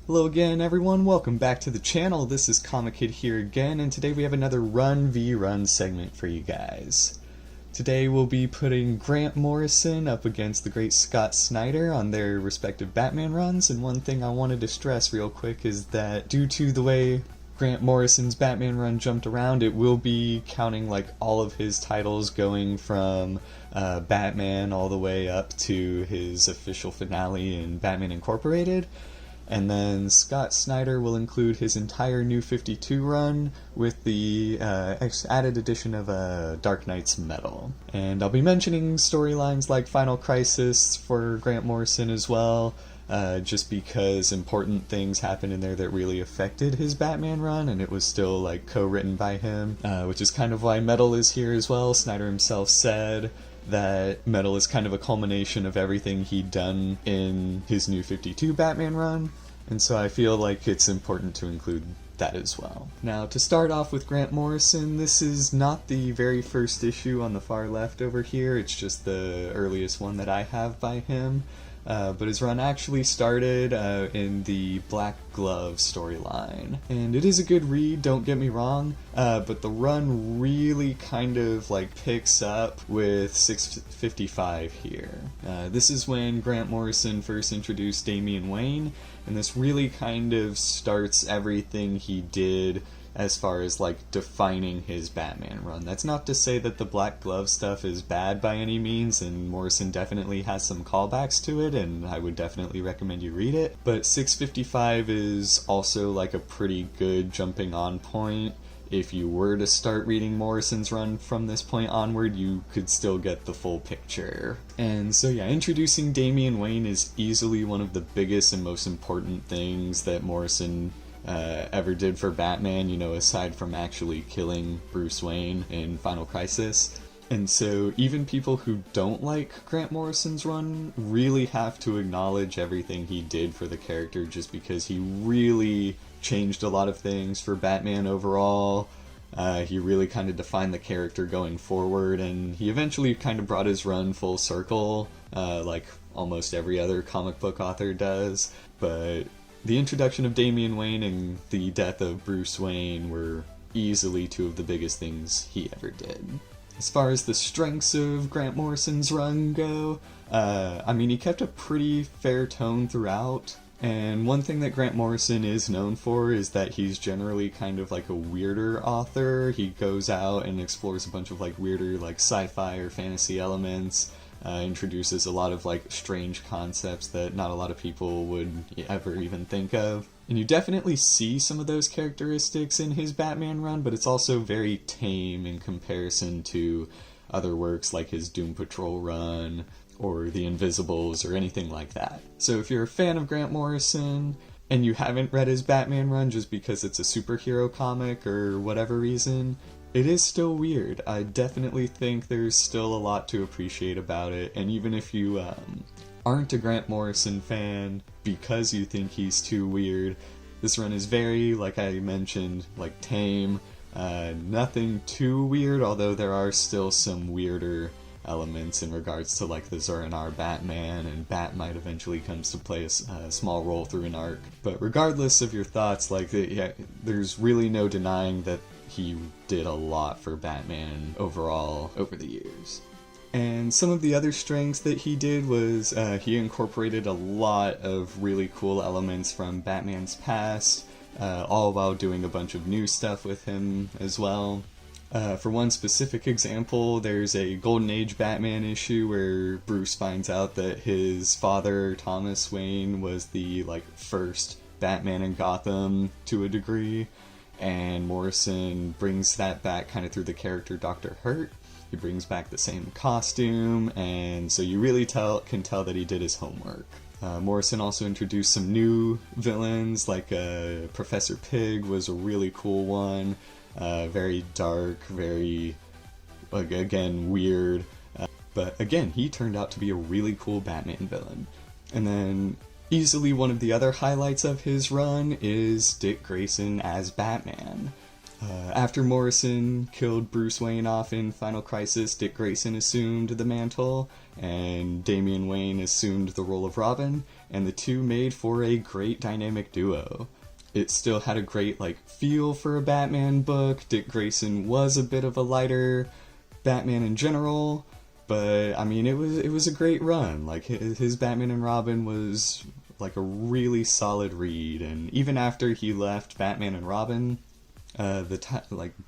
Hello again everyone, welcome back to the channel. This is Comic Kid here again, and today we have another Run v Run segment for you guys. Today we'll be putting Grant Morrison up against the great Scott Snyder on their respective Batman runs, and one thing I wanted to stress real quick is that due to the way Grant Morrison's Batman run jumped around, it will be counting like all of his titles going from Batman all the way up to his official finale in Batman Incorporated. And then Scott Snyder will include his entire New 52 run with the added addition of Dark Knight's Metal. And I'll be mentioning storylines like Final Crisis for Grant Morrison as well, just because important things happened in there that really affected his Batman run, and it was still like co-written by him, which is kind of why Metal is here as well. Snyder himself said that Metal is kind of a culmination of everything he'd done in his New 52 Batman run, and so I feel like it's important to include that as well. Now, to start off with Grant Morrison, this is not the very first issue on the far left over here, it's just the earliest one that I have by him. But his run actually started in the Black Glove storyline. And it is a good read, don't get me wrong, but the run really kind of like picks up with 655 here. This is when Grant Morrison first introduced Damian Wayne, and this really kind of starts everything he did as far as like defining his Batman run. That's not to say that the Black Glove stuff is bad by any means, and Morrison definitely has some callbacks to it, and I would definitely recommend you read it. But 655 is also like a pretty good jumping on point. If you were to start reading Morrison's run from this point onward, you could still get the full picture. And so yeah, introducing Damian Wayne is easily one of the biggest and most important things that Morrison ever did for Batman, you know, aside from actually killing Bruce Wayne in Final Crisis. And so even people who don't like Grant Morrison's run really have to acknowledge everything he did for the character, just because he really changed a lot of things for Batman overall. He really kind of defined the character going forward, and he eventually kind of brought his run full circle, like almost every other comic book author does. But the introduction of Damian Wayne and the death of Bruce Wayne were easily two of the biggest things he ever did. As far as the strengths of Grant Morrison's run go, I mean, he kept a pretty fair tone throughout, and one thing that Grant Morrison is known for is that he's generally kind of like a weirder author. He goes out and explores a bunch of like weirder like sci-fi or fantasy elements, introduces a lot of like strange concepts that not a lot of people would ever even think of. And you definitely see some of those characteristics in his Batman run, but it's also very tame in comparison to other works like his Doom Patrol run or The Invisibles or anything like that. So if you're a fan of Grant Morrison and you haven't read his Batman run just because it's a superhero comic or whatever reason, it is still weird. I definitely think there's still a lot to appreciate about it, and even if you aren't a Grant Morrison fan because you think he's too weird, this run is very, like I mentioned, like tame, nothing too weird, although there are still some weirder elements in regards to like the Zur-En-Arrh Batman, and Batmite eventually comes to play a small role through an arc. But regardless of your thoughts, like yeah, there's really no denying that he did a lot for Batman overall over the years. And some of the other strengths that he did was he incorporated a lot of really cool elements from Batman's past, all while doing a bunch of new stuff with him as well. For one specific example, there's a Golden Age Batman issue where Bruce finds out that his father, Thomas Wayne, was the like first Batman in Gotham to a degree, and Morrison brings that back kind of through the character Dr. Hurt. He brings back the same costume, and so you really can tell that he did his homework. Morrison also introduced some new villains, like Professor Pig was a really cool one. Very dark, very, again, weird. But again, he turned out to be a really cool Batman villain. And then easily one of the other highlights of his run is Dick Grayson as Batman. After Morrison killed Bruce Wayne off in Final Crisis, Dick Grayson assumed the mantle, and Damian Wayne assumed the role of Robin, and the two made for a great dynamic duo. It still had a great feel for a Batman book. Dick Grayson was a bit of a lighter Batman in general, but I mean it was a great run. His Batman and Robin was a really solid read, and even after he left Batman and Robin,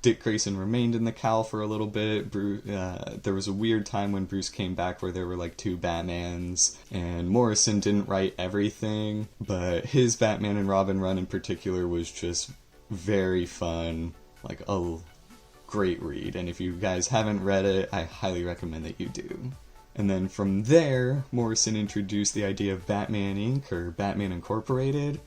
Dick Grayson remained in the cowl for a little bit. There was a weird time when Bruce came back where there were two Batmans, and Morrison didn't write everything, but his Batman and Robin run in particular was just very fun, a great read, and if you guys haven't read it, I highly recommend that you do. And then from there, Morrison introduced the idea of Batman Inc., or Batman Incorporated,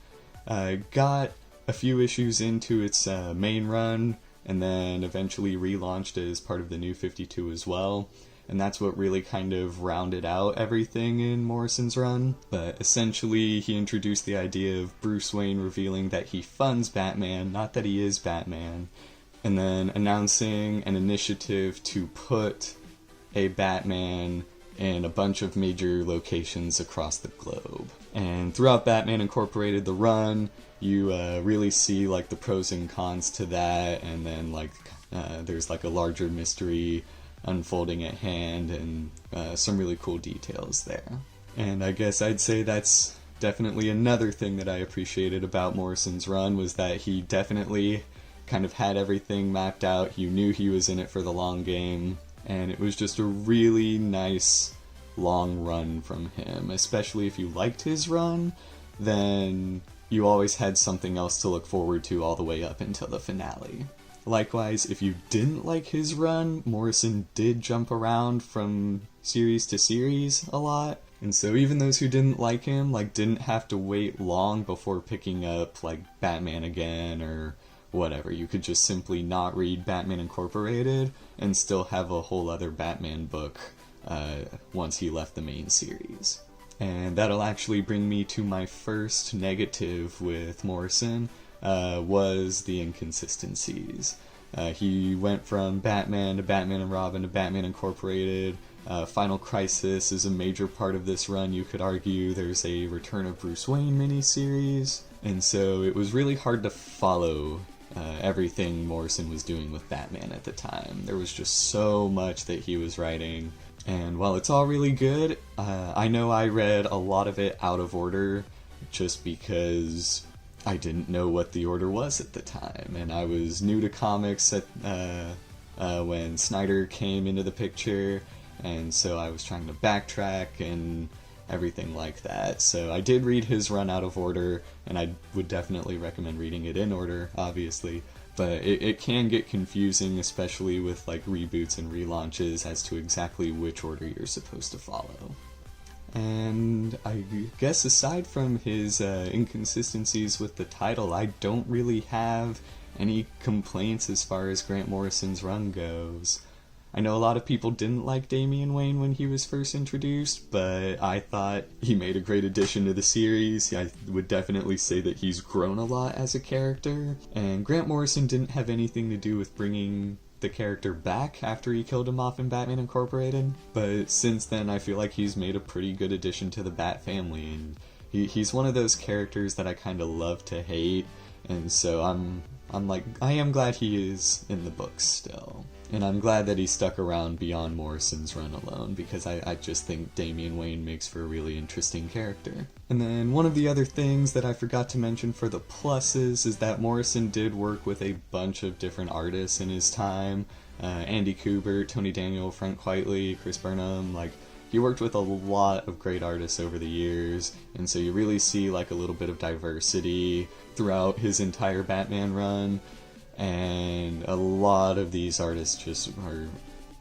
got a few issues into its main run, and then eventually relaunched as part of the New 52 as well. And that's what really kind of rounded out everything in Morrison's run. But essentially, he introduced the idea of Bruce Wayne revealing that he funds Batman, not that he is Batman, and then announcing an initiative to put a Batman in a bunch of major locations across the globe. And throughout Batman Incorporated, the run, you really see the pros and cons to that, and then there's a larger mystery unfolding at hand, and some really cool details there. And I guess I'd say that's definitely another thing that I appreciated about Morrison's run, was that he definitely kind of had everything mapped out. You knew he was in it for the long game, and it was just a really nice long run from him. Especially if you liked his run, then you always had something else to look forward to all the way up until the finale. Likewise, if you didn't like his run, Morrison did jump around from series to series a lot, and so even those who didn't like him didn't have to wait long before picking up Batman again or whatever. You could just simply not read Batman Incorporated and still have a whole other Batman book once he left the main series. And that'll actually bring me to my first negative with Morrison, was the inconsistencies. He went from Batman to Batman and Robin to Batman Incorporated. Final Crisis is a major part of this run, you could argue. There's a Return of Bruce Wayne miniseries, and so it was really hard to follow everything Morrison was doing with Batman at the time. There was just so much that he was writing. And while it's all really good, I know I read a lot of it out of order just because I didn't know what the order was at the time. And I was new to comics when Snyder came into the picture, and so I was trying to backtrack and everything like that. So I did read his run out of order, and I would definitely recommend reading it in order, obviously. But it can get confusing, especially with reboots and relaunches, as to exactly which order you're supposed to follow. And I guess aside from his inconsistencies with the title, I don't really have any complaints as far as Grant Morrison's run goes. I know a lot of people didn't like Damian Wayne when he was first introduced, but I thought he made a great addition to the series. I would definitely say that he's grown a lot as a character, and Grant Morrison didn't have anything to do with bringing the character back after he killed him off in Batman Incorporated, but since then I feel like he's made a pretty good addition to the Bat family, and he's one of those characters that I kind of love to hate, and so I am glad he is in the books still. And I'm glad that he stuck around beyond Morrison's run alone, because I just think Damian Wayne makes for a really interesting character. And then one of the other things that I forgot to mention for the pluses is that Morrison did work with a bunch of different artists in his time. Andy Kubert, Tony Daniel, Frank Quitely, Chris Burnham, he worked with a lot of great artists over the years, and so you really see a little bit of diversity throughout his entire Batman run. And a lot of these artists just are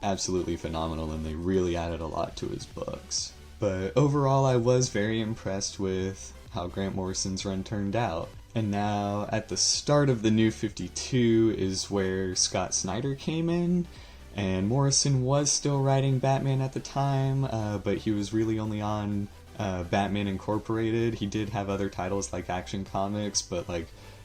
absolutely phenomenal, and they really added a lot to his books. But overall, I was very impressed with how Grant Morrison's run turned out. And now, at the start of the New 52 is where Scott Snyder came in, and Morrison was still writing Batman at the time, but he was really only on Batman Incorporated. He did have other titles like Action Comics, but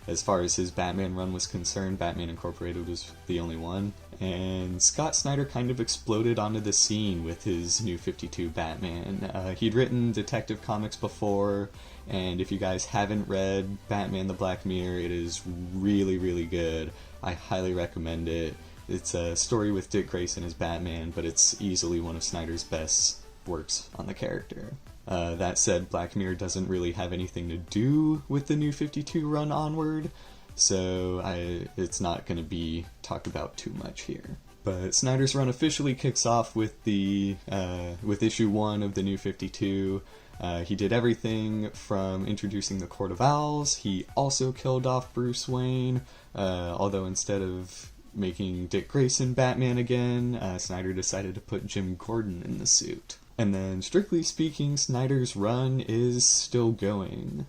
as far as his Batman run was concerned, Batman Incorporated was the only one. And Scott Snyder kind of exploded onto the scene with his New 52 Batman. He'd written Detective Comics before, and if you guys haven't read Batman the Black Mirror, it is really, really good. I highly recommend it. It's a story with Dick Grayson as Batman, but it's easily one of Snyder's best works on the character. That said, Black Mirror doesn't really have anything to do with the New 52 run onward, so it's not going to be talked about too much here. But Snyder's run officially kicks off with with issue 1 of the New 52. He did everything from introducing the Court of Owls. He also killed off Bruce Wayne, although instead of making Dick Grayson Batman again, Snyder decided to put Jim Gordon in the suit. And then, strictly speaking, Snyder's run is still going.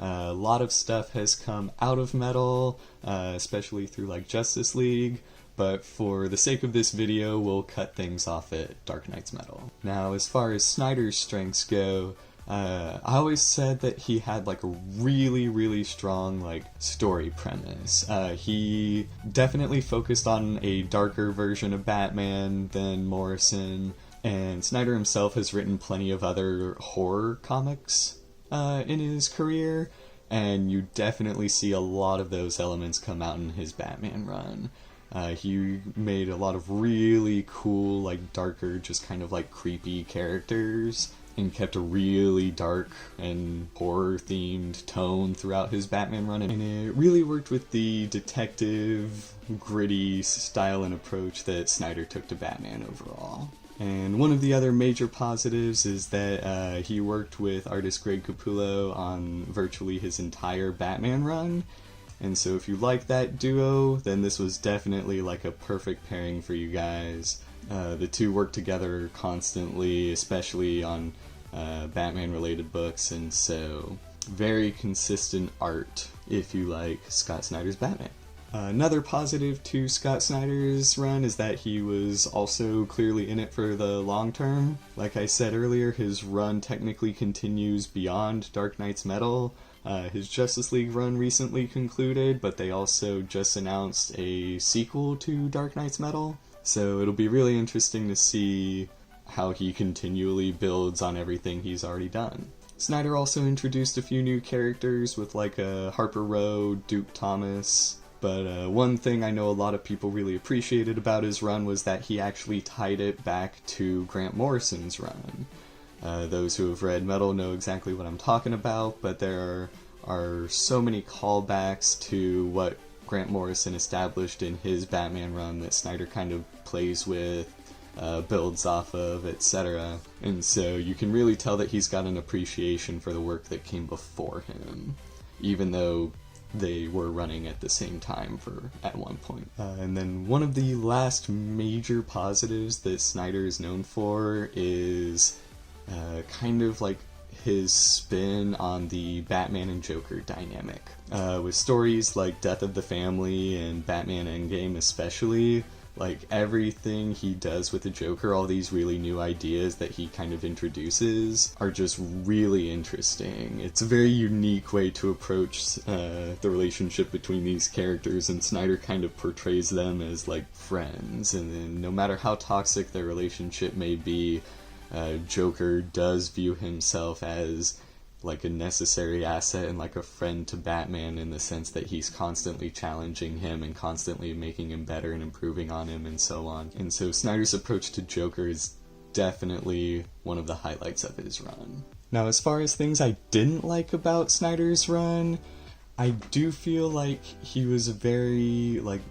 A lot of stuff has come out of Metal, especially through like Justice League, but for the sake of this video, we'll cut things off at Dark Knight's Metal. Now, as far as Snyder's strengths go, I always said that he had like a really, really strong like story premise. He definitely focused on a darker version of Batman than Morrison, and Snyder himself has written plenty of other horror comics in his career, and you definitely see a lot of those elements come out in his Batman run. He made a lot of really cool, like darker, just kind of like creepy characters, and kept a really dark and horror-themed tone throughout his Batman run, and it really worked with the detective, gritty style and approach that Snyder took to Batman overall. And one of the other major positives is that he worked with artist Greg Capullo on virtually his entire Batman run, and so if you like that duo, then this was definitely like a perfect pairing for you guys. The two work together constantly, especially on Batman-related books, and so very consistent art if you like Scott Snyder's Batman. Another positive to Scott Snyder's run is that he was also clearly in it for the long term. Like I said earlier, his run technically continues beyond Dark Knight's Metal. His Justice League run recently concluded, but they also just announced a sequel to Dark Knight's Metal. So it'll be really interesting to see how he continually builds on everything he's already done. Snyder also introduced a few new characters with like Harper Row, Duke Thomas. But one thing I know a lot of people really appreciated about his run was that he actually tied it back to Grant Morrison's run. Those who have read Metal know exactly what I'm talking about, but there are so many callbacks to what Grant Morrison established in his Batman run that Snyder kind of plays with, builds off of, etc. And so you can really tell that he's got an appreciation for the work that came before him, even though they were running at the same time at one point. And then one of the last major positives that Snyder is known for is kind of like his spin on the Batman and Joker dynamic. With stories like Death of the Family and Batman Endgame especially, like everything he does with the Joker, all these really new ideas that he kind of introduces are just really interesting. It's a very unique way to approach the relationship between these characters, and Snyder kind of portrays them as like friends, and then no matter how toxic their relationship may be, Joker does view himself as like a necessary asset and like a friend to Batman, in the sense that he's constantly challenging him and constantly making him better and improving on him and so on. And so Snyder's approach to Joker is definitely one of the highlights of his run. Now, as far as things I didn't like about Snyder's run, I do feel like he was a very like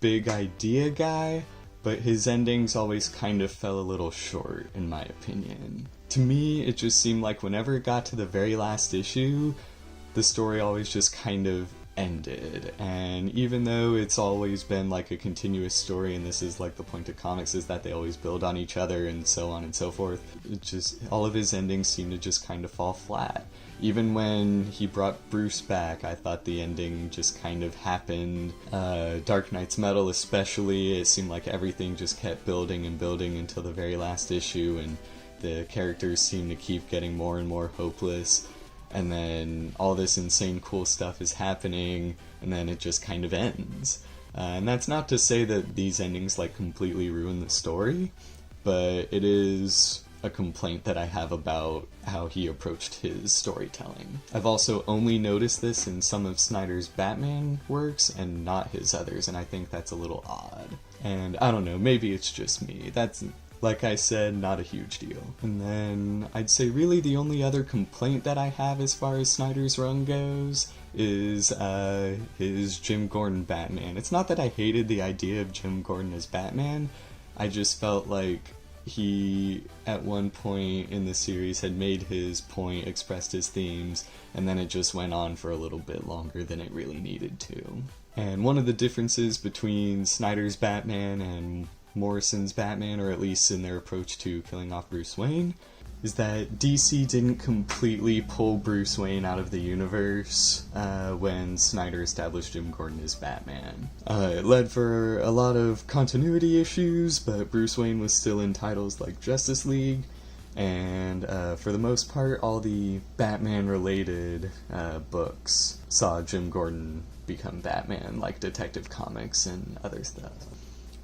big idea guy, but his endings always kind of fell a little short, in my opinion. To me, it just seemed like whenever it got to the very last issue, the story always just kind of ended. And even though it's always been like a continuous story, and this is like the point of comics, is that they always build on each other and so on and so forth, it just, all of his endings seem to just kind of fall flat. Even when he brought Bruce back, I thought the ending just kind of happened. Dark Knight's Metal especially, it seemed like everything just kept building and building until the very last issue, and the characters seem to keep getting more and more hopeless. and then all this insane cool stuff is happening, and then it just kind of ends. And that's not to say that these endings like completely ruin the story, but it is a complaint that I have about how he approached his storytelling. I've also only noticed this in some of Snyder's Batman works and not his others, and I think that's a little odd. And I don't know, maybe it's just me. That's, like I said, not a huge deal. And then I'd say really the only other complaint that I have as far as Snyder's run goes is his Jim Gordon Batman. It's not that I hated the idea of Jim Gordon as Batman, I just felt like he, at one point in the series, had made his point, expressed his themes, and then it just went on for a little bit longer than it really needed to. And one of the differences between Snyder's Batman and Morrison's Batman, or at least in their approach to killing off Bruce Wayne, is that DC didn't completely pull Bruce Wayne out of the universe when Snyder established Jim Gordon as Batman. It led for a lot of continuity issues, but Bruce Wayne was still in titles like Justice League, and for the most part, all the Batman-related books saw Jim Gordon become Batman, like Detective Comics and other stuff.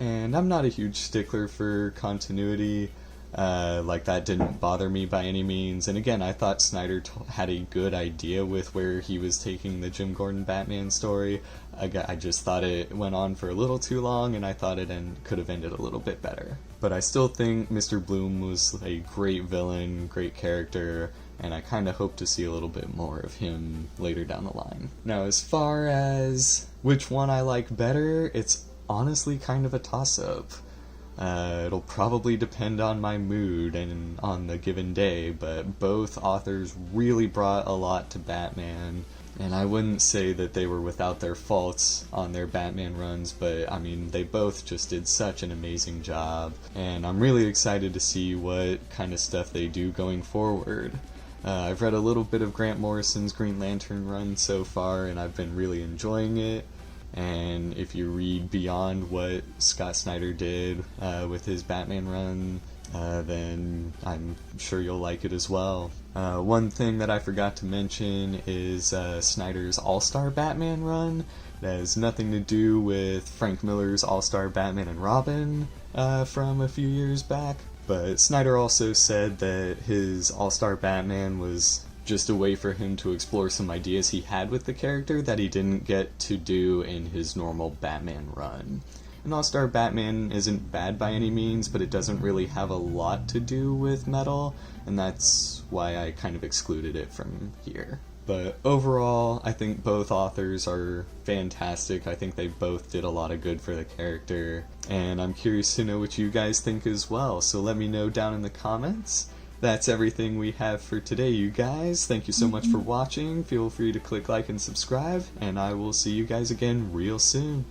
And I'm not a huge stickler for continuity. Like, that didn't bother me by any means. And again, I thought Snyder had a good idea with where he was taking the Jim Gordon Batman story. I just thought it went on for a little too long, and I thought it could have ended a little bit better. But I still think Mr. Bloom was a great villain, great character, and I kind of hope to see a little bit more of him later down the line. Now, as far as which one I like better, it's honestly kind of a toss-up. It'll probably depend on my mood and on the given day, but both authors really brought a lot to Batman, and I wouldn't say that they were without their faults on their Batman runs, but I mean, they both just did such an amazing job, and I'm really excited to see what kind of stuff they do going forward. I've read a little bit of Grant Morrison's Green Lantern run so far, and I've been really enjoying it. And if you read beyond what Scott Snyder did with his Batman run, then I'm sure you'll like it as well. One thing that I forgot to mention is Snyder's All-Star Batman run. That has nothing to do with Frank Miller's All-Star Batman and Robin from a few years back. But Snyder also said that his All-Star Batman was just a way for him to explore some ideas he had with the character that he didn't get to do in his normal Batman run. And All-Star Batman isn't bad by any means, but it doesn't really have a lot to do with metal, and that's why I kind of excluded it from here. But overall, I think both authors are fantastic. I think they both did a lot of good for the character, and I'm curious to know what you guys think as well, so let me know down in the comments. That's everything we have for today, you guys. Thank you so much for watching. Feel free to click like and subscribe, and I will see you guys again real soon.